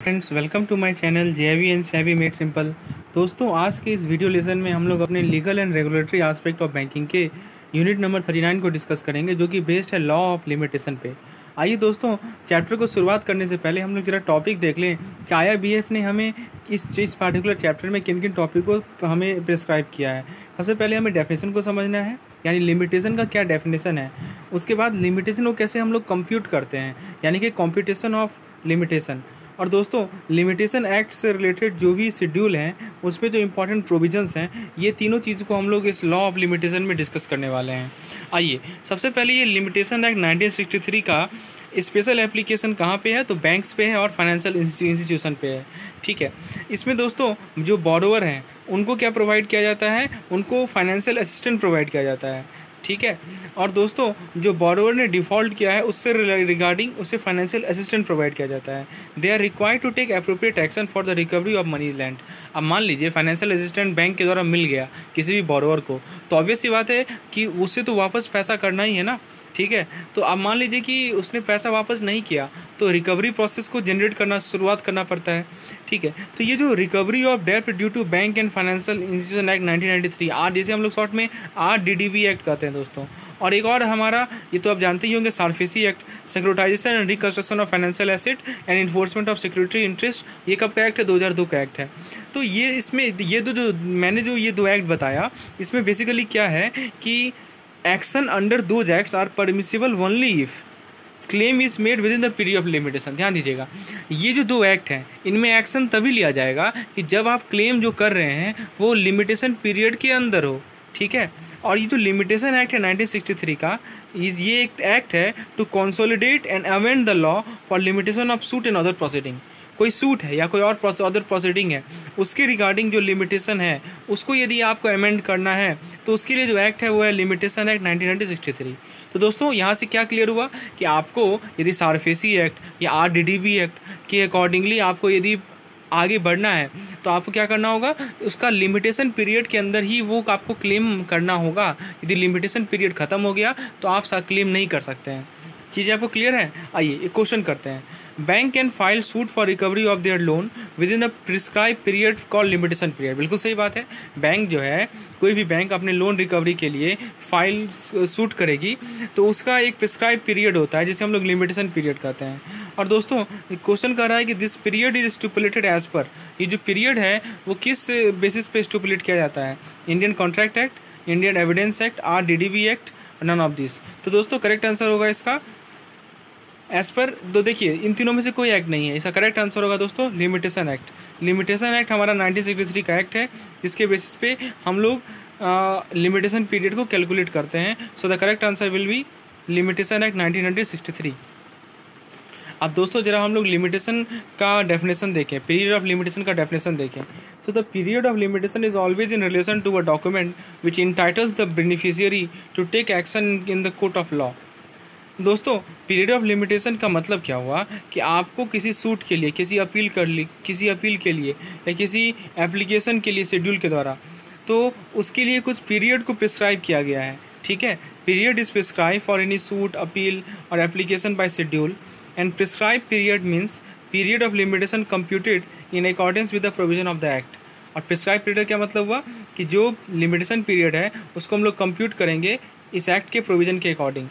Friends, welcome to my channel JV and savvy made simple. दोस्तों, आज के इस वीडियो लेसन में हम लोग अपने legal and regulatory aspect of banking के यूनिट नंबर 39 को डिस्कस करेंगे, जो कि बेस्ड है लॉ ऑफ लिमिटेशन पे। आइए दोस्तों, चैप्टर को शुरुआत करने से पहले हम लोग जरा टॉपिक देख लें कि IRBF ने हमें इस पार्टिकुलर चैप्टर में किन किन टॉपिक को हमें प्रिस्क्राइब किया है। सबसे पहले हमें डेफिनेशन को समझना है, यानी लिमिटेशन का क्या डेफिनेशन है। उसके बाद लिमिटेशन को कैसे हम लोग कंप्यूट करते हैं, यानी कि कंप्यूटेशन ऑफ लिमिटेशन। और दोस्तों, लिमिटेशन एक्ट से रिलेटेड जो भी शेड्यूल हैं उसमें जो इंपॉर्टेंट प्रोविजंस हैं, ये तीनों चीज़ को हम लोग इस लॉ ऑफ लिमिटेशन में डिस्कस करने वाले हैं। आइए, सबसे पहले ये लिमिटेशन एक्ट 1963 का स्पेशल एप्लीकेशन कहाँ पे है, तो बैंक्स पे है और फाइनेंशियल इंस्टीट्यूशन पे है। ठीक है, इसमें दोस्तों जो बोरोवर हैं उनको क्या प्रोवाइड किया जाता है, उनको फाइनेंशियल असिस्टेंट प्रोवाइड किया जाता है। ठीक है, और दोस्तों जो बोरोवर ने डिफ़ॉल्ट किया है उससे रिगार्डिंग उसे फाइनेंशियल असिस्टेंट प्रोवाइड किया जाता है। They are required to take appropriate action for the recovery of money lent. अब मान लीजिए फाइनेंशियल असिस्टेंट बैंक के द्वारा मिल गया किसी भी बोरोवर को, तो ऑब्वियस सी बात है कि उससे तो वापस पैसा करना ही है ना। ठीक है, तो अब मान लीजिए कि उसने पैसा वापस नहीं किया, तो रिकवरी प्रोसेस को जनरेट करना शुरुआत करना पड़ता है। ठीक है, तो ये जो recovery of debt due to bank and financial institution act 1993 are, जिसे हम लोग शॉर्ट में RDDB एक्ट कहते हैं दोस्तों। और एक और हमारा, ये तो आप जानते ही होंगे, SARFAESI act, securitisation and reconstruction of financial asset and enforcement of security interest, ये कब का एक्ट है, 2002 का एक्ट है। तो ये इसमें ये जो मैंने जो ये दो एक्ट बताया, इसमें बेसिकली क्या है कि action under those acts are permissible only if claim is made within the period of limitation. ध्यान दीजिएगा, ये जो दो एक्ट हैं इनमें एक्शन तभी लिया जाएगा कि जब आप क्लेम जो कर रहे हैं वो लिमिटेशन पीरियड के अंदर हो। ठीक है, और ये जो लिमिटेशन एक्ट है 1963 का, ये एक एक्ट है to consolidate and amend the law for limitation of suit and other proceeding. कोई सूट है या कोई और अदर प्रोसीडिंग है, उसके रिगार्डिंग जो लिमिटेशन है उसको यदि आपको अमेंड करना है, तो उसके लिए जो एक्ट है वो है लिमिटेशन एक्ट 1963। तो दोस्तों, यहाँ से क्या क्लियर हुआ कि आपको यदि सार्फेसी एक्ट या RDDB एक्ट के अकॉर्डिंगली आपको यदि आगे बढ़ना है, तो आपको क्या करना होगा, उसका लिमिटेशन पीरियड के अंदर ही वो आपको क्लेम करना होगा। यदि लिमिटेशन पीरियड खत्म हो गया तो आप क्लेम नहीं कर सकते हैं। चीज़ें आपको क्लियर है। आइए एक क्वेश्चन करते हैं। Bank can file suit for recovery of their loan with in a prescribe period called limitation period. बिल्कुल सही बात है, बैंक जो है, कोई भी बैंक अपने लोन रिकवरी के लिए फाइल सूट करेगी तो उसका एक प्रिस्क्राइब पीरियड होता है जिसे हम लोग लिमिटेशन पीरियड कहते हैं। और दोस्तों, क्वेश्चन कह रहा है कि this period is stipulated as per, ये जो पीरियड है वो किस बेसिस पे स्टिपुलेट किया जाता है, Indian contract act, Indian evidence act, RDDB act, none of this. तो दोस्तों करेक्ट आंसर होगा इसका एज पर। तो देखिए, इन तीनों में से कोई एक्ट नहीं है, इसका करेक्ट आंसर होगा दोस्तों लिमिटेशन एक्ट। लिमिटेशन एक्ट हमारा 1963 का एक्ट है जिसके बेसिस पे हम लोग लिमिटेशन पीरियड को कैलकुलेट करते हैं। So the correct answer will be limitation act 1963। अब दोस्तों जरा हम लोग लिमिटेशन का डेफिनेशन देखें, पीरियड ऑफ लिमिटेशन का डेफिनेशन देखें। So the period of limitation is always in relation to a document which entitles the beneficiary to take action in the court of law. दोस्तों, पीरियड ऑफ लिमिटेशन का मतलब क्या हुआ कि आपको किसी सूट के लिए, किसी अपील के लिए या किसी एप्लीकेशन के लिए शेड्यूल के द्वारा, तो उसके लिए कुछ पीरियड को प्रिस्क्राइब किया गया है। ठीक है, period is prescribe for any suit, appeal और application by schedule, and prescribe period means period of limitation computed in accordance with the provision of the act. और प्रिस्क्राइब पीरियड क्या मतलब हुआ कि जो लिमिटेशन पीरियड है उसको हम लोग कंप्यूट करेंगे इस एक्ट के प्रोविजन के according.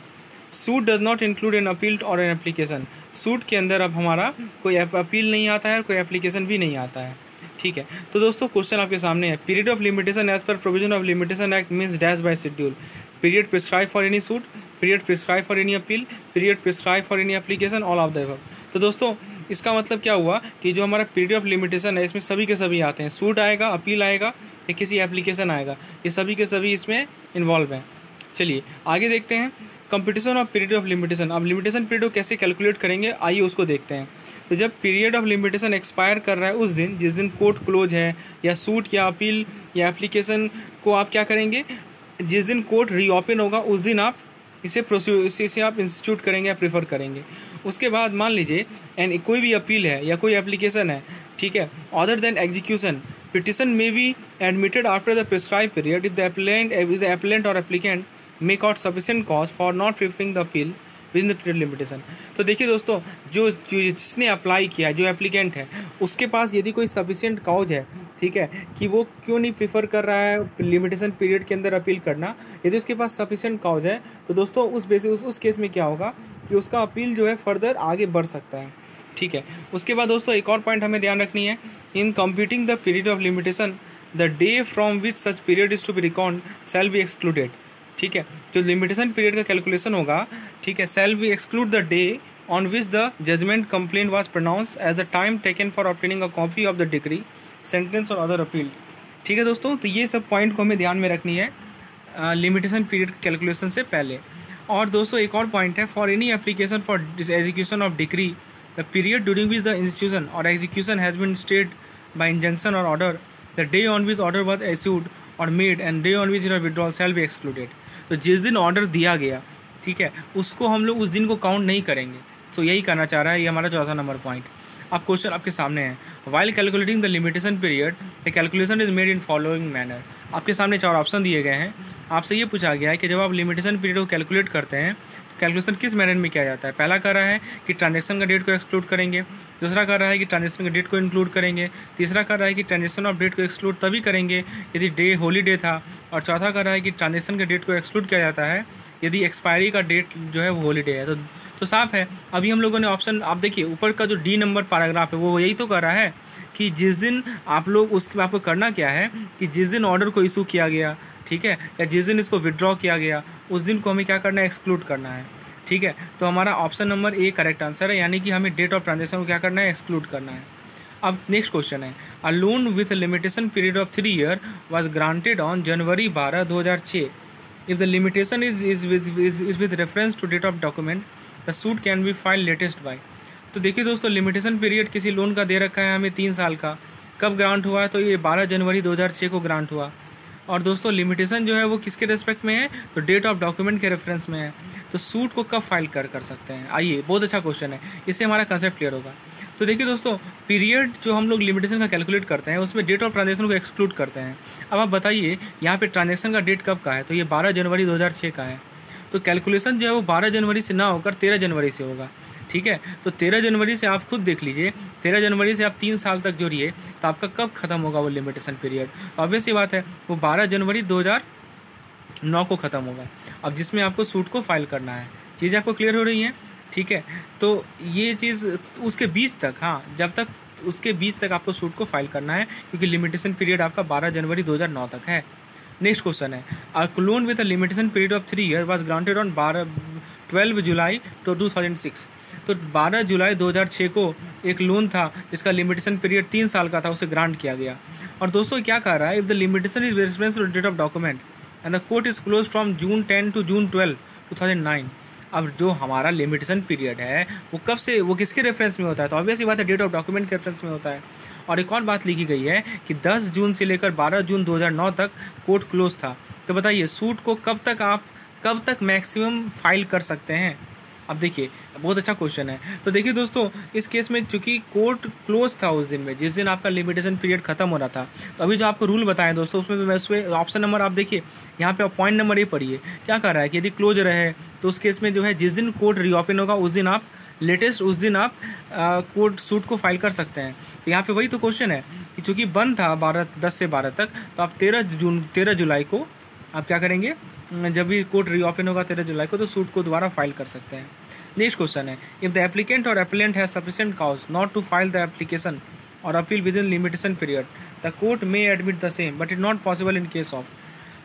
Suit does not include an appeal और एन एप्लीकेशन। सूट के अंदर अब हमारा कोई अपील नहीं आता है और कोई एप्लीकेशन भी नहीं आता है। ठीक है, तो दोस्तों क्वेश्चन आपके सामने है, period of limitation as per provision of limitation act means dash by schedule. Period prescribe for any suit, period prescribe for any appeal, period prescribe for any application, all of the above. तो दोस्तों इसका मतलब क्या हुआ कि जो हमारा period of limitation है इसमें सभी के सभी आते हैं, सूट आएगा, अपील आएगा या किसी एप्लीकेशन आएगा, ये सभी के सभी इसमें इन्वॉल्व हैं। चलिए आगे देखते हैं, competition of period of limitation. अब लिमिटेशन पीरियड को कैसे कैलकुलेट करेंगे, आइए उसको देखते हैं। तो जब पीरियड ऑफ लिमिटेशन एक्सपायर कर रहा है उस दिन, जिस दिन कोर्ट क्लोज है या सूट या अपील या एप्लीकेशन को आप क्या करेंगे, जिस दिन कोर्ट रीओपन होगा उस दिन आप इसे आप इंस्टीट्यूट करेंगे या प्रेफर करेंगे। उसके बाद मान लीजिए एंड कोई भी अपील है या कोई एप्लीकेशन है, ठीक है, other than execution, petition may be admitted after the prescribe period if the appellant or applicant make out sufficient cause for not preferring the appeal with in the period limitation. तो देखिए दोस्तों, जिसने apply किया, जो applicant है, उसके पास यदि कोई सफिशिएंट काउज है, ठीक है, कि वो क्यों नहीं प्रीफर कर रहा है लिमिटेशन पीरियड के अंदर अपील करना, यदि उसके पास सफिशिएंट काउज है तो दोस्तों उस केस में क्या होगा कि उसका अपील जो है फर्दर आगे बढ़ सकता है। ठीक है, उसके बाद दोस्तों एक और पॉइंट हमें ध्यान रखनी है, in computing the period of limitation the day from which such period is to be record shall be excluded. ठीक है, जो लिमिटेशन पीरियड का कैलकुलेशन होगा, ठीक है, shall be exclude the day on which the judgment complaint was pronounced as the time taken for obtaining a copy of the decree sentence और other appeal. ठीक है दोस्तों, तो ये सब पॉइंट को हमें ध्यान में रखनी है लिमिटेशन पीरियड कैलकुलेशन से पहले। और दोस्तों एक और पॉइंट है, for any application for execution of degree the period during which the institution or execution has been stayed by injunction or order the day on which order was issued or made and day on which withdrawal shall be excluded. तो जिस दिन order दिया गया, ठीक है, उसको हम लोग उस दिन को काउंट नहीं करेंगे। तो यही करना चाह रहा है, ये हमारा चौथा नंबर पॉइंट। अब क्वेश्चन आपके सामने है, while calculating the limitation period the calculation is made in following manner. आपके सामने 4 ऑप्शन दिए गए हैं, आपसे ये पूछा गया है कि जब आप लिमिटेशन पीरियड को कैलकुलेट करते हैं तो कैलकुलेशन किस मैनर में किया जाता है। पहला कर रहा है कि ट्रांजेक्शन का डेट को एक्सक्लूड करेंगे, दूसरा कर रहा है कि ट्रांजेक्शन का डेट को इंक्लूड करेंगे, तीसरा कर रहा है कि ट्रांजेक्शन ऑफ डेट को एक्सक्लूड तभी करेंगे यदि डे हॉलीडे था, और चौथा कर रहा है कि ट्रांजेक्शन के डेट को एक्सक्लूड किया जाता है यदि एक्सपायरी का डेट जो है वो हॉलीडे है। तो साफ है, अभी हम लोगों ने ऑप्शन, आप देखिए ऊपर का जो डी नंबर पैराग्राफ है वो यही तो कर रहा है कि जिस दिन आप लोग, उसके आपको करना क्या है कि जिस दिन ऑर्डर को इशू किया गया, ठीक है, या जिस दिन इसको विड्रॉ किया गया, उस दिन को हमें क्या करना है, एक्सक्लूड करना है। ठीक है, तो हमारा option number A correct answer है, यानी कि हमें डेट ऑफ ट्रांजेक्शन को क्या करना है, एक्सक्लूड करना है। अब नेक्स्ट क्वेश्चन है, a loan with limitation period of 3 year was granted on January 12, 2006। If the limitation is with reference to date of document the suit can be file latest by. तो देखिए दोस्तों, limitation period किसी loan का दे रखा है हमें 3 साल का, कब ग्रांट हुआ है, तो ये 12 जनवरी 2006 को ग्रांट हुआ। और दोस्तों लिमिटेशन जो है वो किसके रेस्पेक्ट में है, तो डेट ऑफ डॉक्यूमेंट के रेफरेंस में है। तो सूट को कब फाइल कर सकते हैं, आइए, बहुत अच्छा क्वेश्चन है, इससे हमारा कंसेप्ट क्लियर होगा। तो देखिए दोस्तों, पीरियड जो हम लोग लिमिटेशन का कैलकुलेट करते हैं उसमें डेट ऑफ ट्रांजेक्शन को एक्सक्लूड करते हैं। अब आप बताइए यहाँ पे ट्रांजेक्शन का डेट कब का है, तो ये 12 जनवरी 2006 का है। तो कैलकुलेशन जो है वो 12 जनवरी से ना होकर 13 जनवरी से होगा। ठीक है, तो 13 जनवरी से आप खुद देख लीजिए, 13 जनवरी से आप 3 साल तक जोड़िए तो आपका कब खत्म होगा वो लिमिटेशन पीरियड। तो ऑब्वियस सी बात है, वो 12 जनवरी 2009 को ख़त्म होगा। अब जिसमें आपको सूट को फाइल करना है, चीज़ आपको क्लियर हो रही है। ठीक है, तो ये चीज़ उसके बीच तक, हाँ, जब तक उसके बीच तक आपको सूट को फाइल करना है, क्योंकि लिमिटेशन पीरियड आपका 12 जनवरी 2009 तक है। नेक्स्ट क्वेश्चन है, a loan with a limitation period of 3 year was granted on 12 July 2006। तो 12 जुलाई 2006 को एक लोन था जिसका लिमिटेशन पीरियड 3 साल का था, उसे ग्रांट किया गया। और दोस्तों क्या कह रहा है, if the limitation is reference to date of document and the court is close from June 10 to June 12, 2009। अब जो हमारा लिमिटेशन पीरियड है वो कब से, वो किसके रेफरेंस में होता है, तो ऑब्वियस ही बात है डेट ऑफ डॉक्यूमेंट के रेफरेंस में होता है। और एक और बात लिखी गई है कि 10 जून से लेकर 12 जून 2009 तक कोर्ट क्लोज था। तो बताइए सूट को कब तक मैक्सिमम फाइल कर सकते हैं। अब देखिए, बहुत अच्छा क्वेश्चन है। तो देखिए दोस्तों, इस केस में चूंकि कोर्ट क्लोज था उस दिन में, जिस दिन आपका लिमिटेशन पीरियड खत्म हो रहा था, तो अभी जो आपको रूल बताएं दोस्तों, उसमें ऑप्शन नंबर आप देखिए, यहाँ पे पॉइंट नंबर ए पढ़िए, क्या कर रहा है कि यदि क्लोज रहे तो उस केस में जो है जिस दिन कोर्ट रीओपन होगा उस दिन आप उस दिन आप कोर्ट सूट को फाइल कर सकते हैं। तो यहाँ पे वही तो क्वेश्चन है कि चूंकि बंद था 10 से 12 तक, तो आप 13 जुलाई को आप क्या करेंगे, जब भी कोर्ट रीओपन होगा 13 जुलाई को, तो सूट को दोबारा फाइल कर सकते हैं। नेक्स्ट क्वेश्चन है, if the applicant or applicant has sufficient cause not to file the application or appeal within limitation period the court may admit the same but it not possible in case of.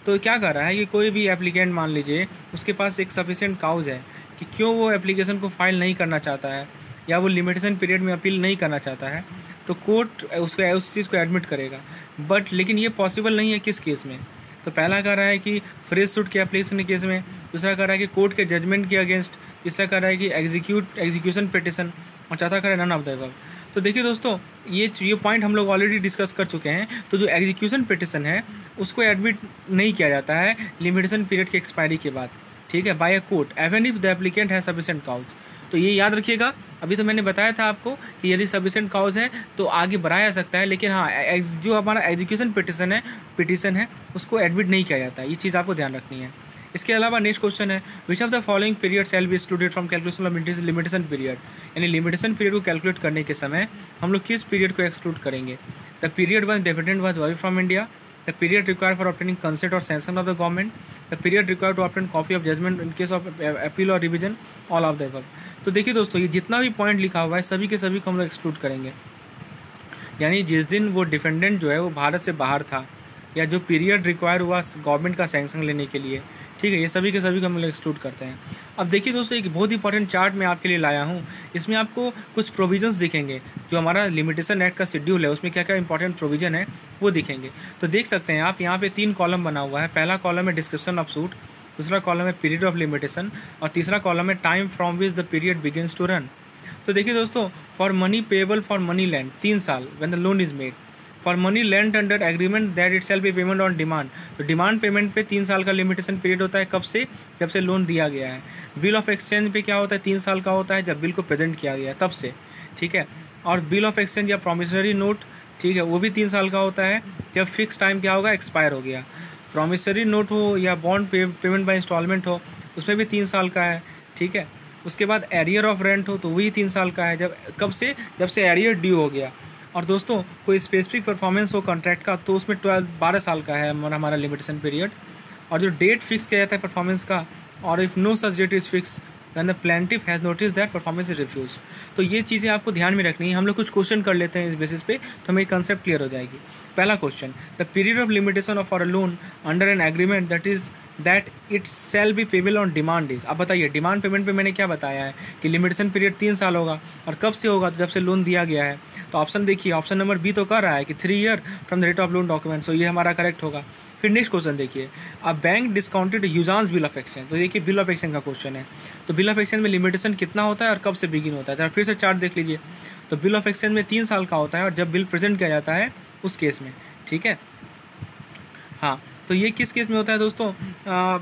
तो क्या कर रहा है कि कोई भी applicant मान लीजिए उसके पास एक सफिशिएंट काउज है कि क्यों वो एप्लीकेशन को फाइल नहीं करना चाहता है या वो लिमिटेशन पीरियड में अपील नहीं करना चाहता है, तो कोर्ट उसको उस चीज़ को एडमिट करेगा। बट लेकिन ये पॉसिबल नहीं है किस केस में, तो पहला कह रहा है कि फ्रेश सूट के एप्लीकेशन के केस में, दूसरा कह रहा है कि कोर्ट के जजमेंट के अगेंस्ट, तीसरा कह रहा है कि एग्जीक्यूशन पिटिशन, और चौथा कह रहा है नन ऑफ द अबव। तो देखिए दोस्तों, ये पॉइंट हम लोग ऑलरेडी डिस्कस कर चुके हैं। तो जो एग्जीक्यूशन पिटिशन है उसको एडमिट नहीं किया जाता है लिमिटेशन पीरियड के एक्सपायरी के बाद, ठीक है, by a court even if the applicant has sufficient cause. तो ये याद रखिएगा, अभी तो मैंने बताया था आपको कि यदि सफिशिएंट काउज है तो आगे बढ़ाया जा सकता है, लेकिन हाँ, जो हमारा एग्जीक्यूशन पिटिशन है उसको एडमिट नहीं किया जाता है। ये चीज़ आपको ध्यान रखनी है। इसके अलावा नेक्स्ट क्वेश्चन है, which of the following period shell be excluded from calculation of limitation period, यानी लिमिटेशन पीरियड को कैलकुलेट करने के समय हम लोग किस पीरियड को एक्सक्लूड करेंगे। The period one different was away from India, the period required for obtaining consent और sanction of the government, the period required to obtain copy of judgment in case of appeal और revision, all of the above. तो देखिए दोस्तों, ये जितना भी point लिखा हुआ है सभी के सभी को हम लोग एक्सक्लूड करेंगे, यानी जिस दिन वो डिफेंडेंट जो है वो भारत से बाहर था, या जो पीरियड रिक्वायर हुआ गवर्नमेंट का सैंक्शन लेने के लिए, ठीक है, ये सभी के सभी को हम लोग एक्सक्लूड करते हैं। अब देखिए दोस्तों, एक बहुत इंपॉर्टेंट चार्ट मैं आपके लिए लाया हूँ, इसमें आपको कुछ प्रोविजंस दिखेंगे, जो हमारा लिमिटेशन एक्ट का शेड्यूल है उसमें क्या क्या इंपॉर्टेंट प्रोविजन है वो दिखेंगे। तो देख सकते हैं आप, यहाँ पे 3 कॉलम बना हुआ है। पहला कॉलम है डिस्क्रिप्शन ऑफ सूट, दूसरा कॉलम है पीरियड ऑफ लिमिटेशन, और तीसरा कॉलम है time from which the period begins to run. तो देखिए दोस्तों, for money payable for money lent 3 साल when the loan is made, for money lent under agreement that itself be payment on demand, तो demand payment पे 3 साल का limitation period होता है, कब से, जब से लोन दिया गया है। बिल ऑफ एक्सचेंज पे क्या होता है, 3 साल का होता है, जब बिल को प्रेजेंट किया गया है तब से, ठीक है। और बिल ऑफ एक्सचेंज या प्रोमिसरी नोट, ठीक है, वो भी 3 साल का होता है, जब फिक्स टाइम क्या होगा, एक्सपायर हो गया। प्रोमिसरी नोट हो या बॉन्ड पेमेंट बाय इंस्टॉलमेंट हो, उसमें भी 3 साल का है, ठीक है। उसके बाद एरियर ऑफ रेंट हो तो वही 3 साल का है, जब कब से, जब से एरियर ड्यू हो गया। और दोस्तों, कोई स्पेसिफिक परफॉर्मेंस हो कॉन्ट्रैक्ट का तो उसमें 12 साल का है हमारा लिमिटेशन पीरियड। और जो डेट फिक्स किया जाता है परफॉर्मेंस का, और if no such date is fix when the plaintiff has notice that performance is refuse. तो ये चीज़ें आपको ध्यान में रखनी है। हम लोग कुछ क्वेश्चन कर लेते हैं इस बेसिस पे, तो हमें कंसेप्ट क्लियर हो जाएगी। पहला question, the period of limitation of for a loan under an agreement that itself be payable on demand is. अब बताइए, डिमांड पेमेंट पे मैंने क्या बताया है कि लिमिटेशन पीरियड 3 साल होगा, और कब से होगा, जब से लोन दिया गया है। तो ऑप्शन देखिए, ऑप्शन नंबर बी तो कर रहा है कि 3 year from the date of loan document, so ये हमारा करेक्ट होगा। फिर नेक्स्ट क्वेश्चन देखिए, a bank discounted usance bill of exchange, तो देखिए बिल ऑफ एक्सचेंज का क्वेश्चन है। तो बिल ऑफ एक्सचेंज में लिमिटेशन कितना होता है और कब से बिगिन होता है, तो फिर से चार्ट देख लीजिए। तो बिल ऑफ एक्सचेंज में 3 साल का होता है, और जब बिल प्रेजेंट किया जाता है उस केस में, ठीक है। हाँ, तो ये किस केस में होता है दोस्तों,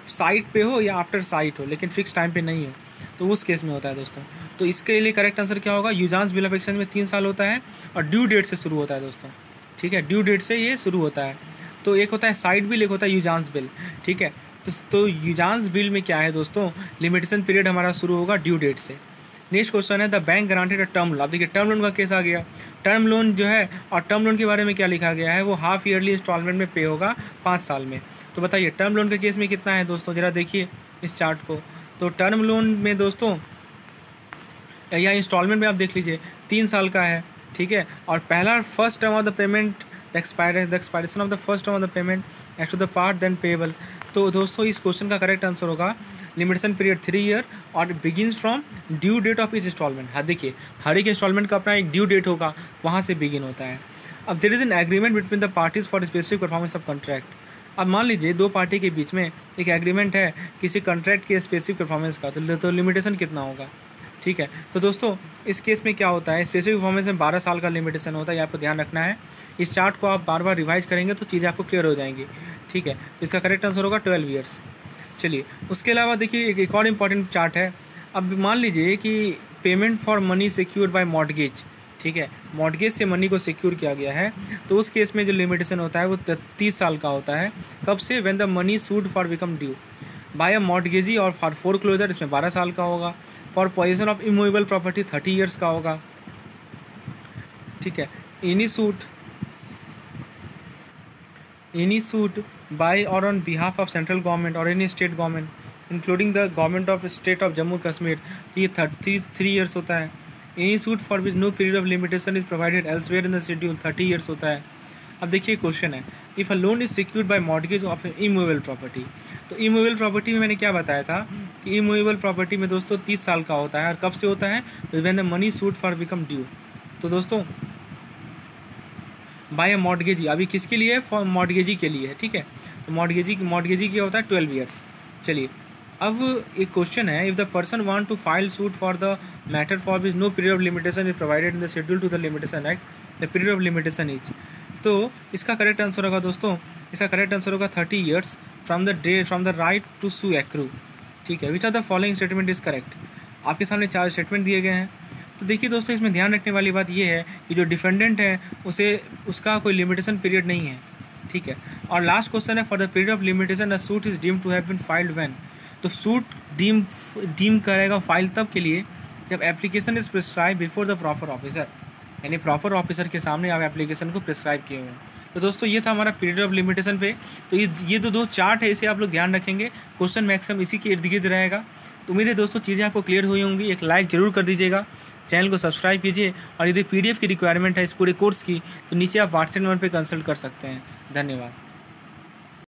साइट पे हो या आफ्टर साइट हो, लेकिन फिक्स टाइम पे नहीं हो, तो उस केस में होता है दोस्तों। तो इसके लिए करेक्ट आंसर क्या होगा, यूजांस बिल ऑफ एक्सचेंज में 3 साल होता है, और ड्यू डेट से शुरू होता है दोस्तों, ठीक है, ड्यू डेट से ये शुरू होता है। तो एक होता है साइट बिल, एक होता है यूजांस बिल, ठीक है। तो यूजांस बिल में क्या है दोस्तों, लिमिटेशन पीरियड हमारा शुरू होगा ड्यू डेट से। नेक्स्ट क्वेश्चन है, the bank granted a term loan. अब देखिए टर्म लोन का केस आ गया, टर्म लोन जो है, और टर्म लोन के बारे में क्या लिखा गया है, वो हाफ ईयरली इंस्टॉलमेंट में पे होगा 5 साल में। तो बताइए टर्म लोन के केस में कितना है दोस्तों, जरा देखिए इस चार्ट को। तो टर्म लोन में दोस्तों, या इंस्टॉलमेंट में आप देख लीजिए 3 साल का है, ठीक है। और पहला first term of the payment, the expiration of the first term of the payment as to the part then payable. तो दोस्तों, इस क्वेश्चन का करेक्ट आंसर होगा लिमिटेशन पीरियड 3 ईयर और begins from due date of each instalment. हाँ देखिए, हर एक instalment का अपना एक ड्यू डेट होगा, वहाँ से बिगिन होता है। अब there is an agreement between the parties for specific performance of contract. अब मान लीजिए 2 पार्टी के बीच में एक एग्रीमेंट है किसी कॉन्ट्रैक्ट के स्पेसिफिक परफॉर्मेंस का, तो लिमिटेशन कितना होगा, ठीक है। तो दोस्तों, इस केस में क्या होता है, स्पेसिफिक परफॉर्मेंस में 12 साल का लिमिटेशन होता है, ये आपको ध्यान रखना है। इस चार्ट को आप बार बार रिवाइज करेंगे तो चीज़ें आपको क्लियर हो जाएंगी, ठीक है। तो इसका करेक्ट आंसर होगा 12 ईयर्स। चलिए, उसके अलावा देखिए एक और इम्पॉर्टेंट चार्ट है। अब मान लीजिए कि payment for money secured by mortgage, ठीक है, मॉर्टगेज से मनी को सिक्योर किया गया है, तो उस केस में जो लिमिटेशन होता है वो 30 साल का होता है। कब से, when the money sued for become due by a mortgagee, और फॉर फोरक्लोजर इसमें 12 साल का होगा। For possession of immovable property 30 years का होगा, ठीक है। एनी सूट बाय और on behalf of central government और any state government including the government of state of Jammu Kashmir, ये 33 ईयर्स होता है। Any suit for which no period of limitation is provided elsewhere in the schedule 30 years होता है। अब देखिए question है, if a loan is secured by mortgage of immovable property. तो immovable property में मैंने क्या बताया था कि इमूवेबल प्रॉपर्टी में दोस्तों 30 साल का होता है, और कब से होता है, when the money suit for become due. तो दोस्तों, बाय अ मॉर्टगेजी, अभी किसके लिए है, फॉर मॉर्टगेजी के लिए है, ठीक है। तो मॉर्टगेजी क्या होता है, 12 ईयर्स। चलिए, अब एक क्वेश्चन है, if the person want to file suit for the matter for which no period of limitation is provided in the schedule to the limitation act, the period of limitation is. तो इसका correct answer होगा दोस्तों, इसका correct answer होगा 30 years from the right to sue accrue, ठीक है। Which are the following statement is correct. आपके सामने 4 स्टेटमेंट दिए गए हैं। तो देखिए दोस्तों, इसमें ध्यान रखने वाली बात यह है कि जो डिफेंडेंट है उसका कोई लिमिटेशन पीरियड नहीं है, ठीक है। और लास्ट क्वेश्चन है, for the period of limitation a suit is deemed to have been filed when. तो सूट डीम करेगा फाइल तब के लिए जब application is prescribe before the proper officer, यानी प्रॉपर ऑफिसर के सामने आप एप्लीकेशन को प्रिस्क्राइब किए हुए हैं। तो दोस्तों ये था हमारा पीरियड ऑफ लिमिटेशन पे। तो ये दो चार्ट है, इसे आप लोग ध्यान रखेंगे, क्वेश्चन मैक्सिमम इसी के इर्द गिर्द रहेगा। तो उम्मीद है दोस्तों चीज़ें आपको क्लियर हुई होंगी। एक लाइक जरूर कर दीजिएगा, चैनल को सब्सक्राइब कीजिए, और यदि PDF की रिक्वायरमेंट है इस पूरे कोर्स की तो नीचे आप व्हाट्सएप नंबर पर कंसल्ट कर सकते हैं। धन्यवाद।